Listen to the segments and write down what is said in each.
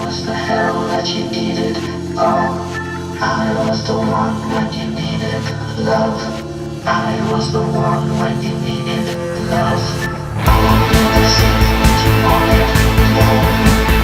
was the hell that you needed. Oh, I was the one when you needed love. I was the one when you needed love. I never said that you wanted love.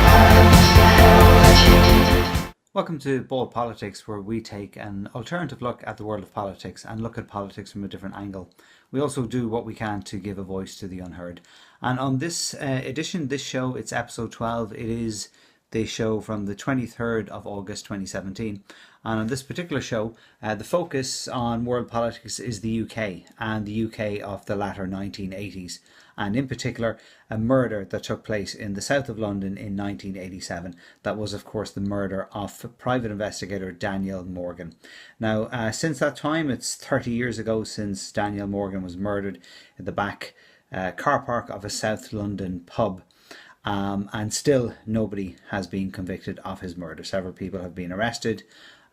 I was the hell that you needed. Welcome to BaldPolitiKs, where we take an alternative look at the world of politics and look at politics from a different angle. We also do what we can to give a voice to the unheard. And on this edition, this show, it's episode 12. It is the show from the 23rd of August 2017. And on this particular show, the focus on world politics is the UK, and the UK of the latter 1980s. And in particular, a murder that took place in the south of London in 1987. That was, of course, the murder of private investigator Daniel Morgan. Now, since that time, it's 30 years ago since Daniel Morgan was murdered in the back car park of a South London pub. And still nobody has been convicted of his murder. Several people have been arrested,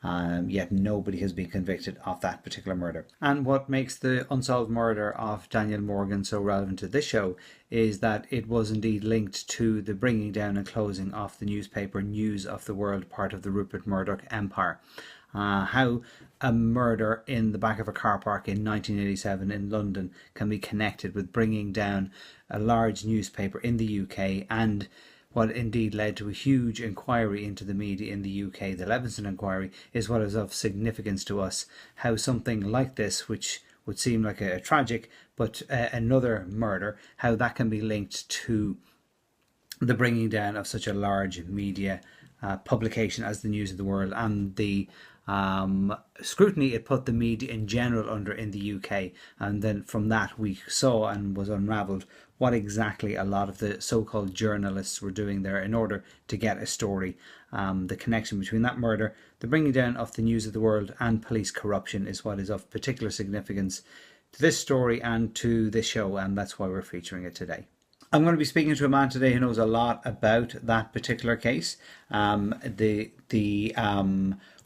yet nobody has been convicted of that particular murder. And what makes the unsolved murder of Daniel Morgan so relevant to this show is that it was indeed linked to the bringing down and closing of the newspaper News of the World, part of the Rupert Murdoch empire. How a murder in the back of a car park in 1987 in London can be connected with bringing down a large newspaper in the UK, and what indeed led to a huge inquiry into the media in the UK, the Leveson inquiry, is what is of significance to us. How something like this, which would seem like a tragic, but another murder, how that can be linked to the bringing down of such a large media publication as the News of the World, and the scrutiny it put the media in general under in the UK. And then from that we saw and was unravelled what exactly a lot of the so-called journalists were doing there in order to get a story. The connection between that murder, the bringing down of the News of the World, and police corruption is what is of particular significance to this story and to this show, and that's why we're featuring it today. I'm going to be speaking to a man today who knows a lot about that particular case. The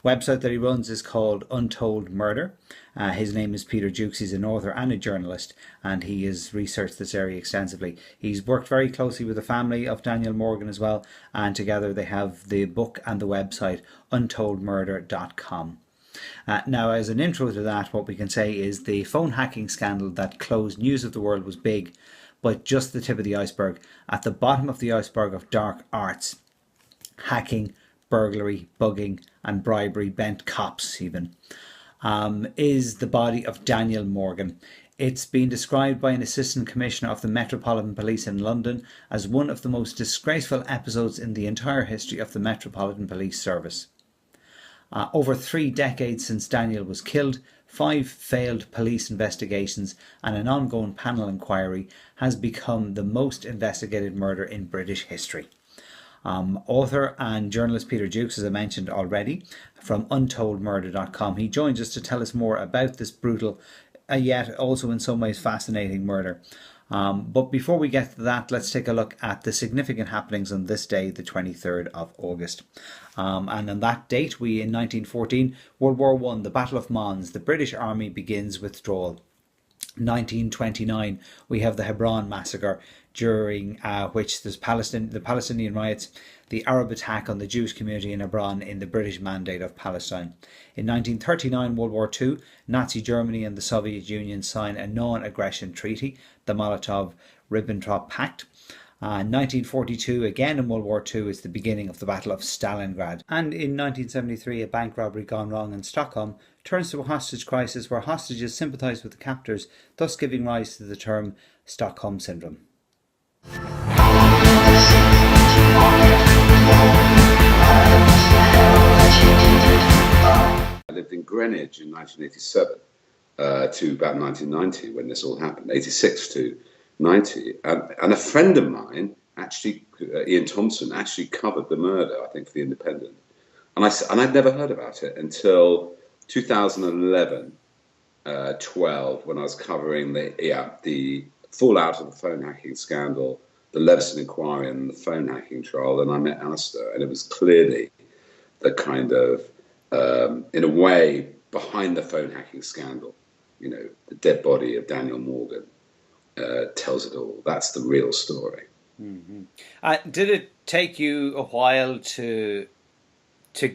website that he runs is called UntoldMurder. His name is Peter Jukes. He's an author and a journalist, and he has researched this area extensively. He's worked very closely with the family of Daniel Morgan as well, and together they have the book and the website UntoldMurder.com. Now, as an intro to that, what we can say is the phone hacking scandal that closed News of the World was big, but just the tip of the iceberg. At the bottom of the iceberg of dark arts, hacking, burglary, bugging and bribery, bent cops even, is the body of Daniel Morgan. It's been described by an assistant commissioner of the Metropolitan Police in London as one of the most disgraceful episodes in the entire history of the Metropolitan Police Service. Over 3 decades since Daniel was killed, 5 failed police investigations and an ongoing panel inquiry has become the most investigated murder in British history. Author and journalist Peter Jukes, as I mentioned already, from UntoldMurder.com. He joins us to tell us more about this brutal, yet also in some ways fascinating murder. But before we get to that, let's take a look at the significant happenings on this day, the 23rd of August. And on that date, in 1914, World War I, the Battle of Mons, the British Army begins withdrawal. 1929, we have the Hebron massacre, during which there's the Palestinian riots, the Arab attack on the Jewish community in Hebron in the British Mandate of Palestine. In 1939, World War II, Nazi Germany and the Soviet Union sign a non-aggression treaty, the Molotov Ribbentrop Pact. 1942, again in World War II, is the beginning of the Battle of Stalingrad. And in 1973, a bank robbery gone wrong in Stockholm turns to a hostage crisis where hostages sympathise with the captors, thus giving rise to the term Stockholm Syndrome. I lived in Greenwich in 1987 to about 1990 when this all happened, 86 to 90. And a friend of mine, actually, Ian Thompson, actually covered the murder, I think, for The Independent. And I'd never heard about it until 2011, 12, when I was covering the fallout of the phone hacking scandal, the Leveson inquiry and the phone hacking trial. And I met Alistair, and it was clearly the kind of, in a way, behind the phone hacking scandal, you know, the dead body of Daniel Morgan tells it all. That's the real story. Mm-hmm. Did it take you a while to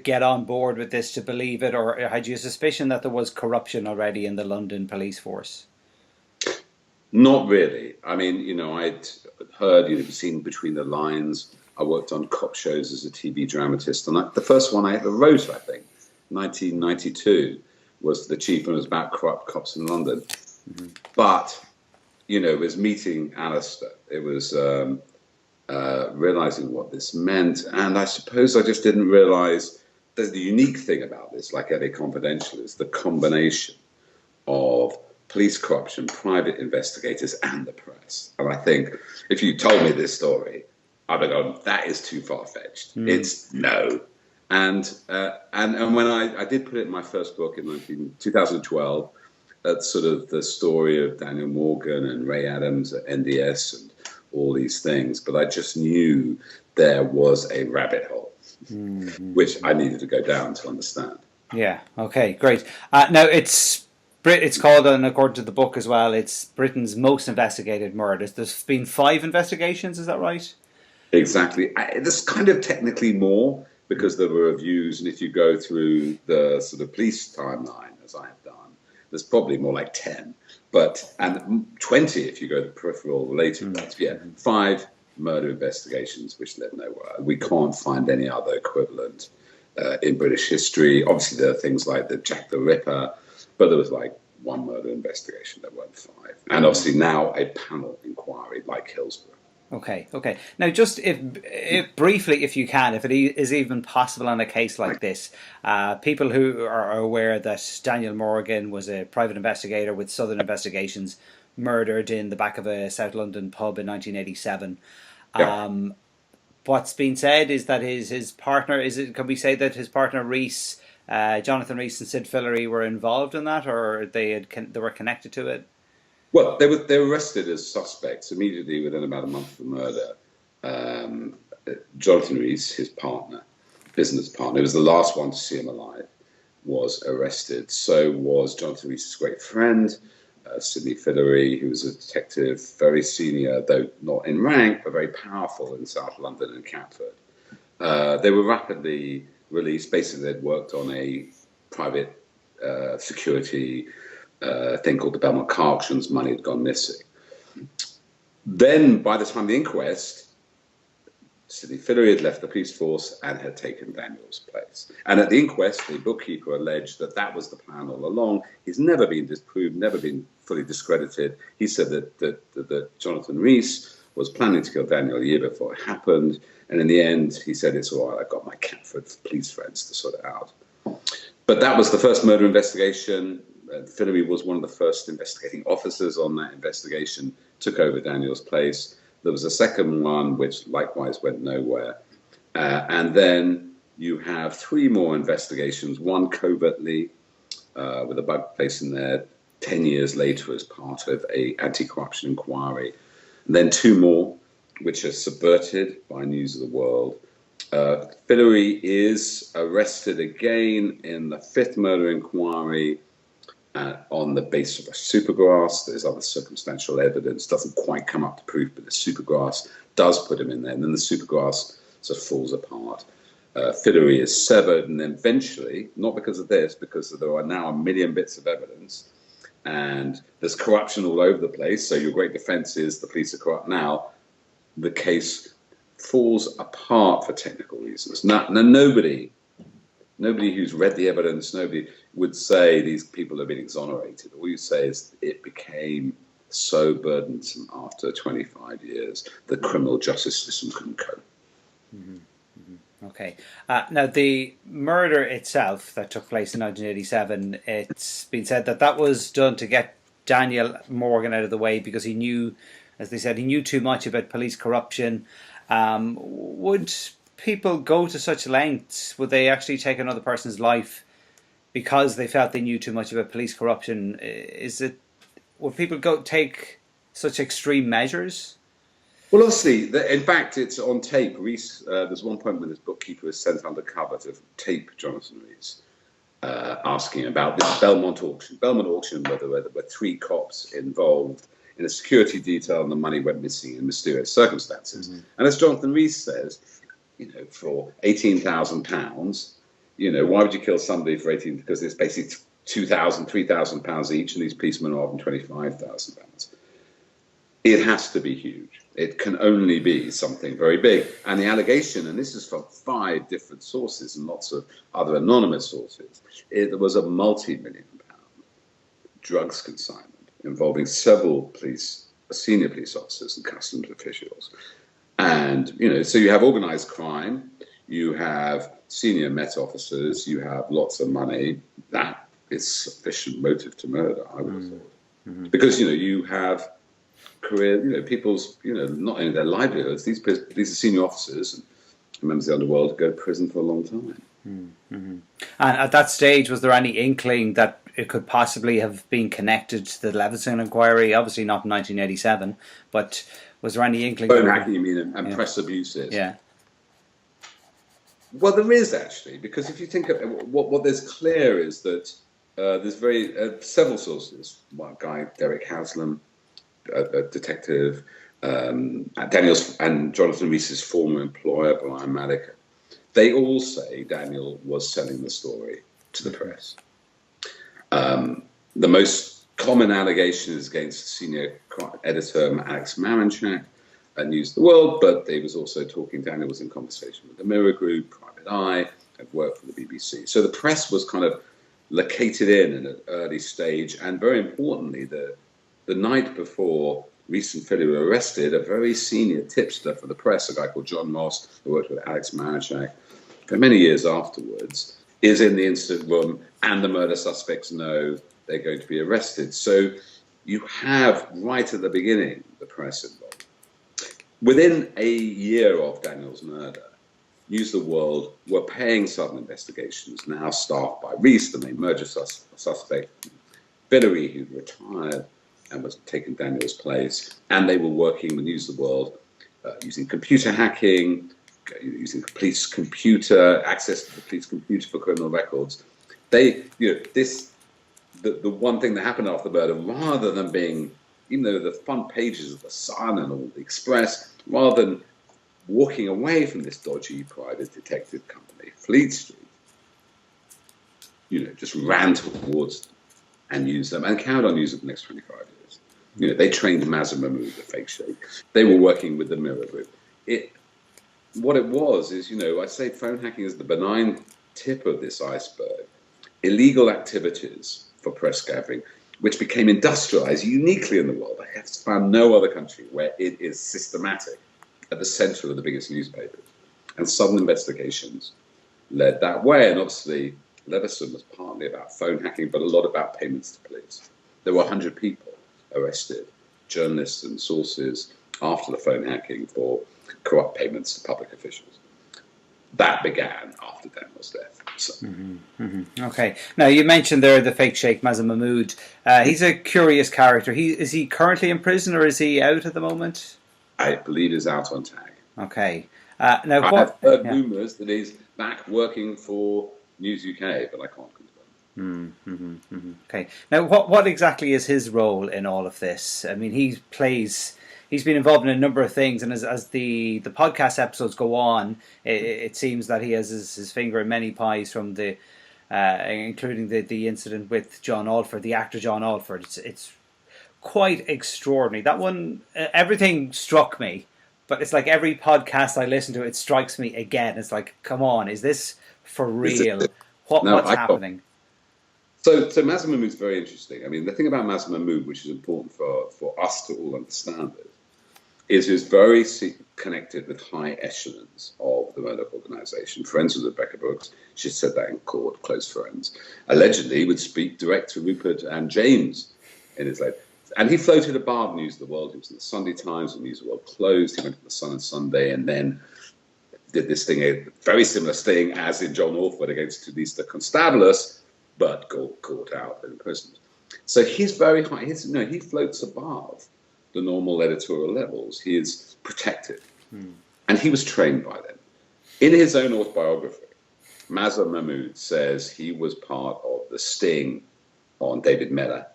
get on board with this, to believe it, or had you a suspicion that there was corruption already in the London police force? Not really. I mean, I'd heard, seen between the lines. I worked on cop shows as a TV dramatist, and the first one I ever wrote, I think, 1992, was The Chief, and it was about corrupt cops in London. Mm-hmm. But, it was meeting Alistair. It was realizing what this meant, and I suppose I just didn't realize that the unique thing about this, like LA Confidential, is the combination of police corruption, private investigators, and the press. And I think if you told me this story, I'd have gone, that is too far-fetched. It's no. And when I did put it in my first book in 2012, that's sort of the story of Daniel Morgan and Ray Adams at NDS and all these things. But I just knew there was a rabbit hole, which I needed to go down to understand. Yeah, okay, great. Now, it's called, and according to the book as well, it's Britain's most investigated murders. There's been 5 investigations, is that right? Exactly. There's kind of technically more, because there were reviews, and if you go through the sort of police timeline, as I have done, there's probably more like 10, and 20 if you go to peripheral related ones. Yeah, 5 murder investigations which led nowhere. We can't find any other equivalent in British history. Obviously, there are things like the Jack the Ripper, but there was like 1 murder investigation. There weren't 5, and obviously now a panel inquiry like Hillsborough. Okay. Now, just if briefly, if you can, if it is even possible on a case like this, people who are aware that Daniel Morgan was a private investigator with Southern Investigations, murdered in the back of a South London pub in 1987. Yeah. What's been said is that his partner, can we say that his partner Rees, Jonathan Rees and Sid Fillery were involved in that, or they were connected to it? Well, they were arrested as suspects immediately within about a month of the murder. Jonathan Rees, his partner, business partner, who was the last one to see him alive, was arrested. So was Jonathan Rees' great friend, Sidney Fillery, who was a detective, very senior, though not in rank, but very powerful in South London and Catford. They were rapidly released. Basically, they'd worked on a private security thing called the Belmont car auctions. Money had gone missing. Then, by the time of the inquest, Sidney Fillery had left the police force and had taken Daniel's place. And at the inquest, the bookkeeper alleged that was the plan all along. He's never been disproved, never been fully discredited. He said that Jonathan Rees was planning to kill Daniel a year before it happened. And in the end, he said, it's all right, I've got my Catford police friends to sort it out. But that was the first murder investigation. Fillery was one of the first investigating officers on that investigation, took over Daniel's place. There was a second one, which likewise went nowhere. And then you have 3 more investigations, one covertly with a bug place in there 10 years later as part of an anti-corruption inquiry. And then 2 more, which are subverted by News of the World. Fillery is arrested again in the 5th murder inquiry on the basis of a supergrass. There's other circumstantial evidence, doesn't quite come up to proof, but the supergrass does put him in there. And then the supergrass sort of falls apart. Fillery is severed, and then eventually, not because of this, because there are now 1 million bits of evidence, and there's corruption all over the place. So your great defense is the police are corrupt now. The case falls apart for technical reasons. Now nobody who's read the evidence, nobody would say these people have been exonerated. All you say is it became so burdensome after 25 years, the criminal justice system couldn't cope. Mm-hmm. Mm-hmm. Okay. Now, the murder itself that took place in 1987, it's been said that was done to get Daniel Morgan out of the way because he knew, as they said, he knew too much about police corruption. Would people go to such lengths? Would they actually take another person's life because they felt they knew too much about police corruption? Would people take such extreme measures? Well, obviously, in fact, it's on tape. Rees, there's one point when his bookkeeper was sent undercover to tape Jonathan Rees, asking about this Belmont auction. Belmont auction, where there were 3 cops involved in a security detail, and the money went missing in mysterious circumstances. And as Jonathan Rhys says, for £18,000, why would you kill somebody for 18? Because it's basically £2,000, £3,000 each, and these policemen are often £25,000. It has to be huge. It can only be something very big. And the allegation, and this is from 5 different sources and lots of other anonymous sources, it was a multi-million-pound drugs consignment involving several senior police officers and customs officials. And, so you have organized crime, you have senior Met officers, you have lots of money. That is sufficient motive to murder, I would have thought. Because, you have career, people's, not only their livelihoods, these are senior officers and members of the underworld go to prison for a long time. And at that stage, was there any inkling that it could possibly have been connected to the Leveson inquiry? Obviously not in 1987, but was there any inkling? Phone hacking, you mean, and press abuses? Yeah. Well, there is actually, because if you think of what there's clear is that there's several sources. One guy, Derek Haslam, a detective, Daniel's and Jonathan Rhys's former employer, Brian Rebekah, they all say Daniel was selling the story to the press. The most common allegation is against senior editor Alex Maranchak at News of the World, but they was also Daniel was in conversation with the Mirror Group, Private Eye, had worked for the BBC. So the press was kind of located in an early stage, and very importantly, the night before Rhys and Philly were arrested, a very senior tipster for the press, a guy called John Moss, who worked with Alex Maranchak for many years afterwards, is in the incident room, and the murder suspects know they're going to be arrested. So you have, right at the beginning, the press involved. Within a year of Daniel's murder, News of the World were paying Southern Investigations, now staffed by Rhys, the main murder suspect, Visserligen, who retired and was taking Daniel's place, and they were working with News of the World using computer hacking, using police computer, access to the police computer for criminal records. The one thing that happened after the murder, rather than being, even though the front pages of the Sun and all the Express, rather than walking away from this dodgy private detective company, Fleet Street, just ran towards them and used them and carried on using them for the next 25 years. They trained Mazza Mahmood, the fake sheikh. They were working with the Mirror Group. What it was is, I say phone hacking is the benign tip of this iceberg. Illegal activities for press gathering, which became industrialized uniquely in the world. I have found no other country where it is systematic at the center of the biggest newspapers. And Southern Investigations led that way. And obviously, Leveson was partly about phone hacking, but a lot about payments to police. There were 100 people arrested, journalists and sources, after the phone hacking for corrupt payments to public officials. That began after Daniel's death. So. Okay. Now, you mentioned there the fake sheikh Mazza Mahmood. He's a curious character. Is he currently in prison, or is he out at the moment? I believe he's out on tag. Okay. Now, I've heard rumours that he's back working for News UK, but I can't confirm. Okay. Now, what exactly is his role in all of this? I mean, he's been involved in a number of things, and as the podcast episodes go on, it seems that he has his finger in many pies, from including the incident with John Alford, the actor John Alford. It's quite extraordinary. That one, everything struck me, but it's like every podcast I listen to, it strikes me again. It's like, come on, is this for real? What's happening? So Mazza Mahmood is very interesting. I mean, the thing about Mazza Mahmood, which is important for us to all understand it, is he's very connected with high echelons of the Murdoch organization. Friends with Rebekah Brooks, she said that in court, close friends. Allegedly, he would speak direct to Rupert and James in his life. And he floated above News of the World. He was in the Sunday Times when News of the World closed. He went to the Sun on Sunday and then did this thing, a very similar sting as in John Alford against Tudista Constabulus, but got caught out and imprisoned. So he's very high. He floats above the normal editorial levels. He is protected. And he was trained by them. In his own autobiography, Mazza Mahmood says he was part of the sting on David Mellor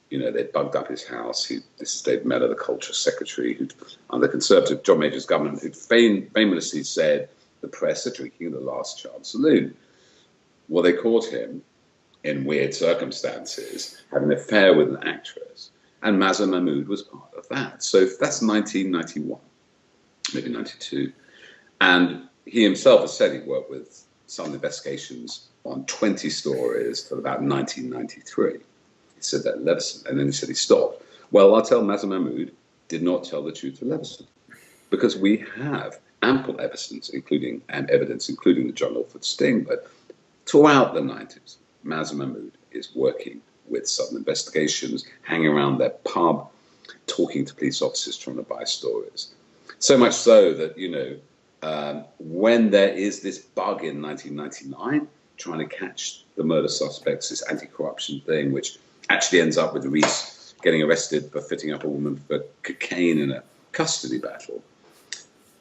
They bugged up his house. This is David Mellor, the culture secretary, who'd, under Conservative John Major's government, who'd famously said the press are drinking the last chance saloon. Well, they caught him in weird circumstances, having an affair with an actress, and Mazza Mahmood was part of that. So that's 1991, maybe 92. And he himself has said he worked with some investigations on 20 stories till about 1993. He said that in Leveson, and then he said he stopped. Well, I'll tell Mazza Mahmood did not tell the truth to Leveson, because we have ample evidence, including the John Alford sting, but throughout the 90s, Mazza Mahmood is working with Southern investigations, hanging around their pub, talking to police officers, trying to buy stories. So much so that, when there is this bug in 1999, trying to catch the murder suspects, this anti-corruption thing, which actually ends up with Rees getting arrested for fitting up a woman for cocaine in a custody battle.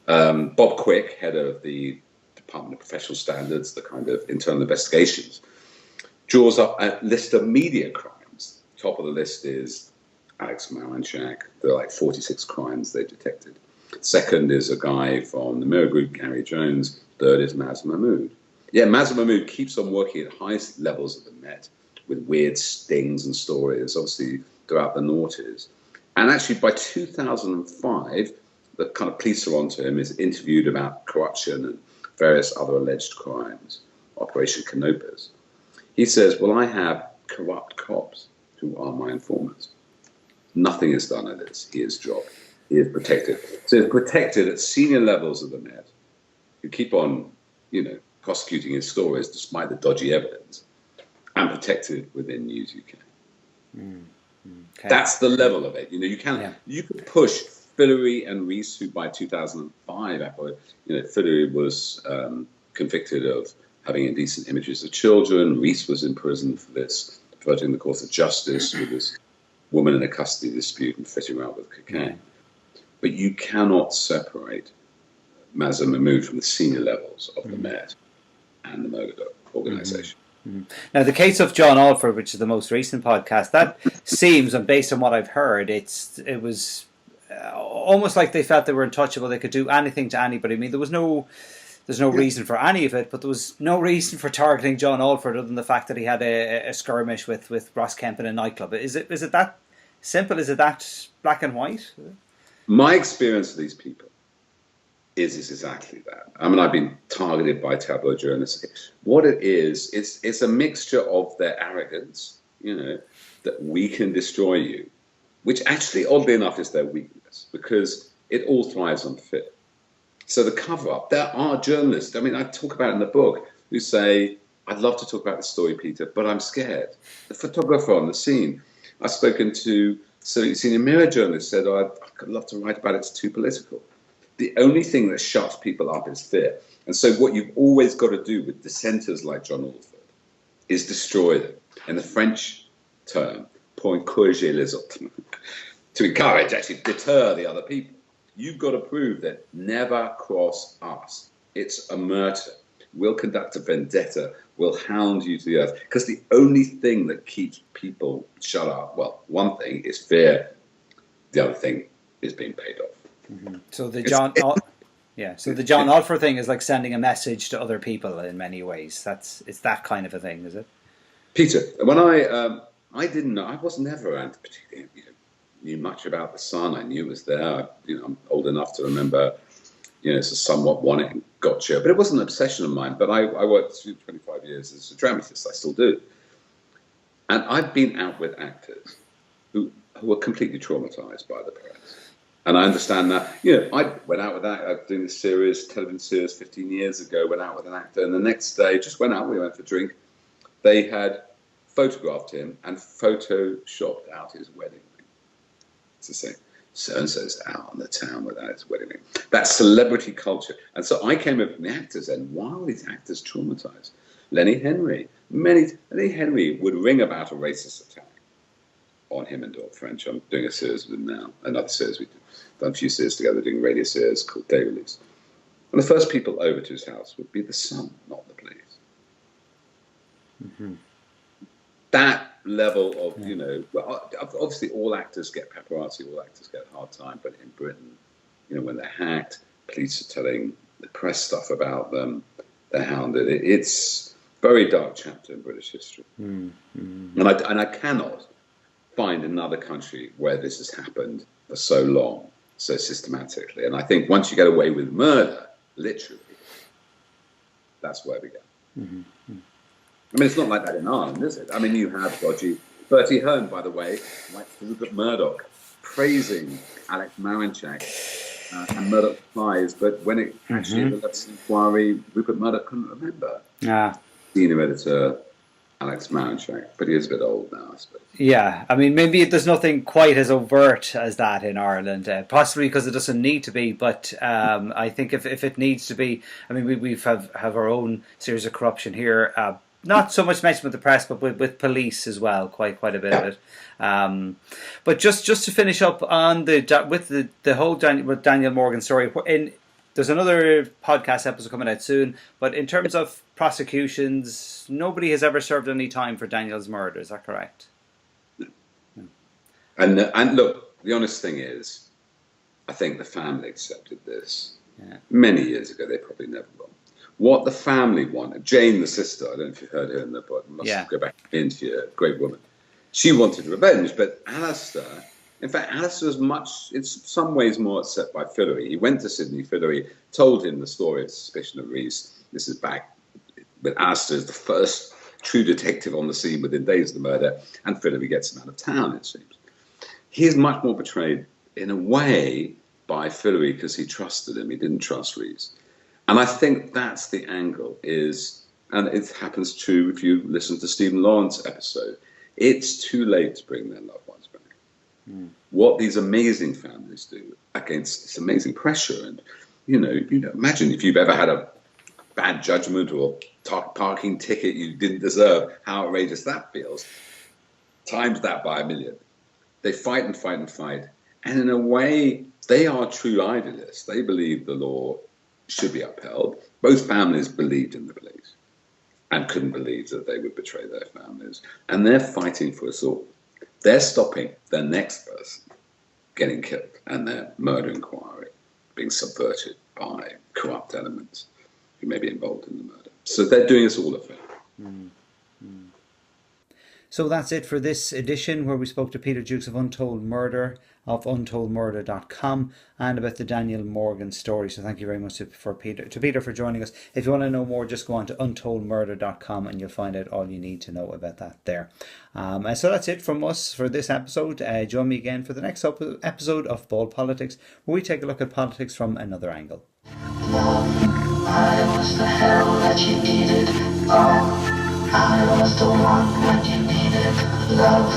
Bob Quick, head of the Department of Professional Standards, the kind of internal investigations, draws up a list of media crimes. Top of the list is Alex Maranchak. There are like 46 crimes they detected. Second is a guy from the Mirror Group, Gary Jones. Third is Mazza Mahmood. Yeah, Mazza Mahmood keeps on working at highest levels of the Met with weird stings and stories, obviously throughout the noughties. And actually by 2005, the kind of police are onto him, is interviewed about corruption and various other alleged crimes, Operation Canopus. He says, well, I have corrupt cops who are my informers. Nothing is done at this. He is dropped. He is protected. So he's protected at senior levels of the Met, who keep on, prosecuting his stories despite the dodgy evidence, and protected within News UK. Okay. That's the level of it. You could push Fillery and Rees, who by 2005, Fillery was convicted of having indecent images of children. Rees was in prison for this, perverting the course of justice with this woman in a custody dispute and fitting around with cocaine. But you cannot separate Mazza Mahmood from the senior levels of the Met and the Murdoch organisation. Now, the case of John Alford, which is the most recent podcast, that seems, and based on what I've heard, it was almost like they felt they were untouchable. They could do anything to anybody. I mean, there's no reason for any of it, but there was no reason for targeting John Alford other than the fact that he had a skirmish with Ross Kemp in a nightclub. Is it that simple? Is it that black and white? My experience of these people is exactly that. I mean, I've been targeted by tabloid journalists. What it is, it's a mixture of their arrogance, that we can destroy you, which actually, oddly enough, is their weakness, because it all thrives on fear. So the cover-up, there are journalists, I mean, I talk about it in the book, who say, I'd love to talk about this story, Peter, but I'm scared. The photographer on the scene, I've spoken to senior Mirror journalists, said, I'd love to write about it, it's too political. The only thing that shuts people up is fear. And so what you've always got to do with dissenters like John Alford is destroy them. In the French term, pour encourager les autres, to encourage, actually deter the other people. You've got to prove that never cross us. It's a murder. We'll conduct a vendetta. We'll hound you to the earth. Because the only thing that keeps people shut up, well, one thing is fear. The other thing is being paid off. So the John Alford thing is like sending a message to other people in many ways. It's that kind of a thing, is it? Peter, when I didn't know, I was never particularly knew much about the Sun. I knew it was there. I'm old enough to remember, it's a somewhat wanting gotcha, but it wasn't an obsession of mine. But I worked through 25 years as a dramatist. I still do, and I've been out with actors who were completely traumatized by the press. And I understand that. I went out with that. I was doing this television series 15 years ago, went out with an actor, and the next day, just went out, we went for a drink. They had photographed him and photoshopped out his wedding ring. It's the same. So-and-so's out on the town without his wedding ring. That's celebrity culture. And so I came up from the actors end. Why are these actors traumatized? Lenny Henry would ring about a racist attack on him and Dor French. I'm doing a series with him now, another series we've done a few series together, doing radio series called Day Release. And the first people over to his house would be the Sun, not the police. That level of, well, obviously all actors get paparazzi, all actors get a hard time, but in Britain, when they're hacked, police are telling the press stuff about them, they're hounded. It's a very dark chapter in British history. And I cannot find another country where this has happened for so long, so systematically. And I think once you get away with murder, literally, that's where we go. I mean, it's not like that in Ireland, is it? I mean, you have dodgy Bertie Hearn, by the way, like Rupert Murdoch, praising Alex Marinchak and Murdoch replies, but when it actually in the Leveson inquiry, Rupert Murdoch couldn't remember. Senior editor Alex Marinchak, but he is a bit old now, I suppose. Yeah, I mean, maybe there's nothing quite as overt as that in Ireland, possibly because it doesn't need to be, but I think if it needs to be, I mean, we have our own series of corruption here, not so much mentioned with the press, but with police as well, quite a bit of it. But just to finish up on the whole Daniel Morgan story, there's another podcast episode coming out soon, but in terms of prosecutions, nobody has ever served any time for Daniel's murder. Is that correct? No. And look, the honest thing is, I think the family accepted this many years ago. They probably never will. What the family wanted, Jane, the sister, I don't know if you've heard her in the book, must go back into a great woman. She wanted revenge, but Alistair, in fact, Alistair is in some ways more upset by Fillory. He went to Sydney. Fillory told him the story of suspicion of Rees. This is back when Alistair is the first true detective on the scene within days of the murder, and Fillory gets him out of town, it seems. He's much more betrayed, in a way, by Fillory because he trusted him. He didn't trust Rees. And I think that's the angle and it happens too if you listen to Stephen Lawrence's episode, it's too late to bring their loved ones back. What these amazing families do against this amazing pressure, and imagine if you've ever had a bad judgment or parking ticket you didn't deserve, how outrageous that feels. Times that by 1 million. They fight and fight and fight. And in a way, they are true idealists. They believe the law should be upheld. Both families believed in the police and couldn't believe that they would betray their families. And they're fighting for us all. They're stopping the next person getting killed and their murder inquiry being subverted by corrupt elements who may be involved in the murder. So they're doing us all a favor. So that's it for this edition, where we spoke to Peter Jukes of Untold Murder, of UntoldMurder.com, and about the Daniel Morgan story. So thank you very much to Peter for joining us. If you want to know more, just go on to UntoldMurder.com and you'll find out all you need to know about that there. So that's it from us for this episode. Join me again for the next episode of BaldPolitiKs, where we take a look at politics from another angle. I was the hell that you needed. I was the one when you needed love.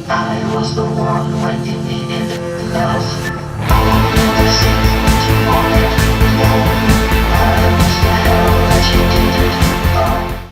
I was the one when you needed